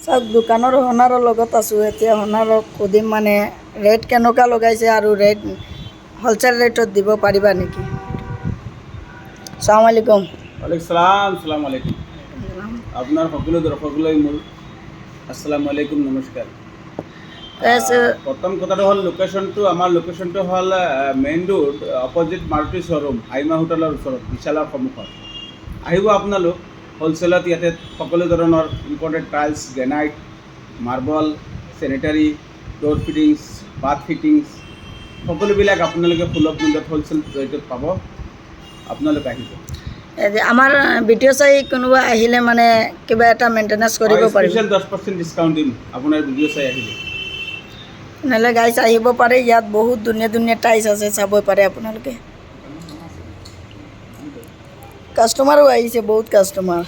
চাওক দোকানৰ হনাৰৰ লগত আছোঁ এতিয়া হনাৰক সুধিম মানে ৰেট কেনেকুৱা লগাইছে আৰু ৰেট হ'লচেল ৰেটত দিব পাৰিবা নেকি আসসালামু আলাইকুম ওয়ালাইকুম সালাম সালাম আলাইকুম আপনাৰ সকলো দৰ্শকলৈ মোৰ আসসালামু আলাইকুম নমস্কাৰ প্ৰথম কথাটো হ'ল আমাৰ লোকেশ্যনটো হ'ল main road opposite Maruti showroom হাইমা হোটেলৰ ওচৰত বিশালৰ সন্মুখত আহিব আপোনালোক হ'লচেলত ইয়াতে সকলো ধৰণৰ imported tiles granite marble sanitary door fittings bath fittings সকলোবিলাক আপোনালোকে সুলভ মূল্যত হ'লচেল ৰেটত পাব আপোনালোক আহিব আমাৰ ভিডিঅ' চাই কোনোবা আহিলে মানে কিবা এটা মেইনটেনেন্স কৰিব পাৰিব স্পেচিয়েল 10% ডিছকাউণ্ট দিম আপোনাৰ ভিডিঅ' চাই আহিলে নহ'লে গাইছ আহিব পাৰে ইয়াত বহুত ধুনীয়া ধুনীয়া টাইলছ আছে চাব পাৰে আপোনালোকে কাষ্টমাৰো আহিছে বহুত কাষ্টমাৰ